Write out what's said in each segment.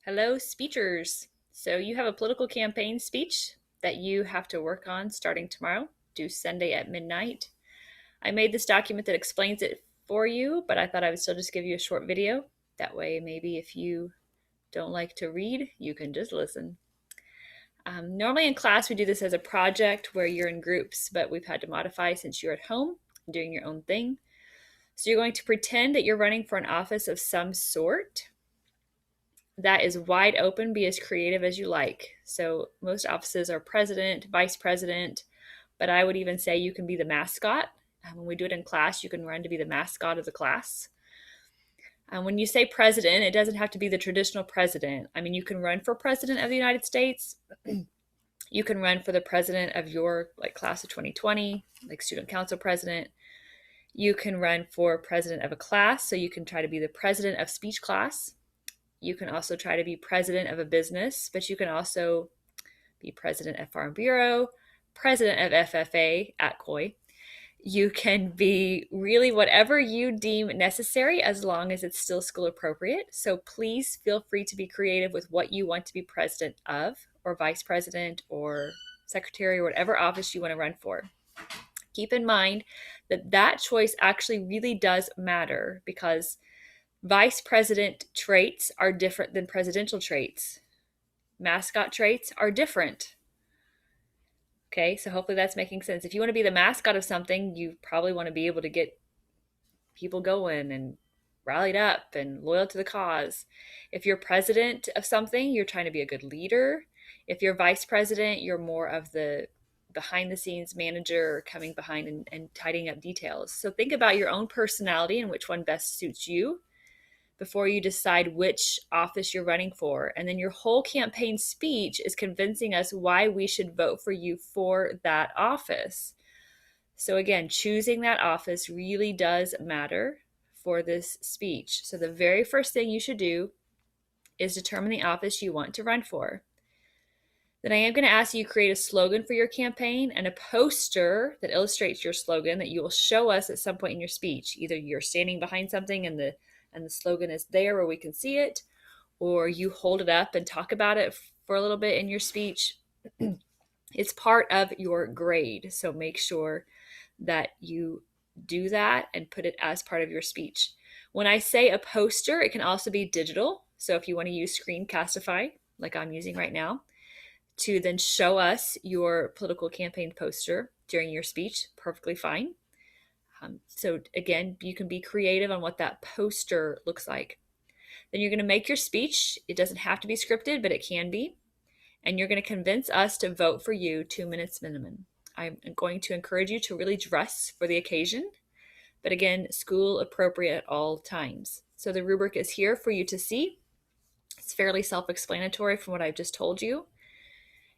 Hello, speechers. So, you have a political campaign speech that you have to work on starting tomorrow, due Sunday at midnight. I made this document that explains it for you, but I thought I would still just give you a short video. That way, maybe if you don't like to read, you can just listen. Normally in class, we do this as a project where you're in groups, but we've had to modify since you're at home doing your own thing. So, you're going to pretend that you're running for an office of some sort that is wide open. Be as creative as you like. So most offices are president, vice president, but I would even say you can be the mascot. When we do it in class, you can run to be the mascot of the class. When you say president, it doesn't have to be the traditional president. I mean, you can run for president of the United States. You can run for the president of your class of 2020, like student council president. You can run for president of a class, so you can try to be the president of speech class. You can also try to be president of a business, but you can also be president of Farm Bureau, president of FFA at COI. You can be really whatever you deem necessary as long as it's still school appropriate. So please feel free to be creative with what you want to be president of, or vice president, or secretary, or whatever office you want to run for. Keep in mind that that choice actually really does matter, because vice president traits are different than presidential traits. Mascot traits are different. Okay, so hopefully that's making sense. If you want to be the mascot of something, you probably want to be able to get people going and rallied up and loyal to the cause. If you're president of something, you're trying to be a good leader. If you're vice president, you're more of the behind the scenes manager, coming behind and tidying up details. So think about your own personality and which one best suits you before you decide which office you're running for. And then your whole campaign speech is convincing us why we should vote for you for that office. So again, choosing that office really does matter for this speech. So the very first thing you should do is determine the office you want to run for. Then I am going to ask you to create a slogan for your campaign and a poster that illustrates your slogan that you will show us at some point in your speech. Either you're standing behind something and the slogan is there where we can see it, or you hold it up and talk about it for a little bit in your speech. It's part of your grade, so make sure that you do that and put it as part of your speech. When I say a poster, it can also be digital. So if you want to use Screencastify, like I'm using right now, to then show us your political campaign poster during your speech, perfectly fine. So again, you can be creative on what that poster looks like. Then you're going to make your speech. It doesn't have to be scripted, but it can be. And you're going to convince us to vote for you 2 minutes minimum. I'm going to encourage you to really dress for the occasion, but again, school appropriate at all times. So the rubric is here for you to see. It's fairly self-explanatory from what I've just told you.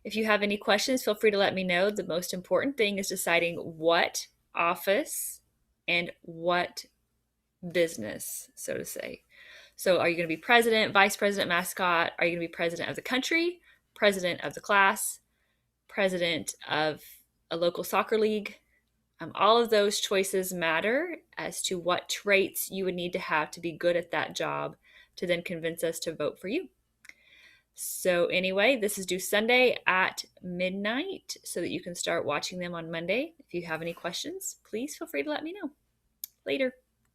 If you have any questions, feel free to let me know. The most important thing is deciding what office and what business, so to say. So are you going to be president, vice president, mascot? Are you going to be president of the country, president of the class, president of a local soccer league? All of those choices matter as to what traits you would need to have to be good at that job to then convince us to vote for you. So anyway, this is due Sunday at midnight so that you can start watching them on Monday. If you have any questions, please feel free to let me know. Later.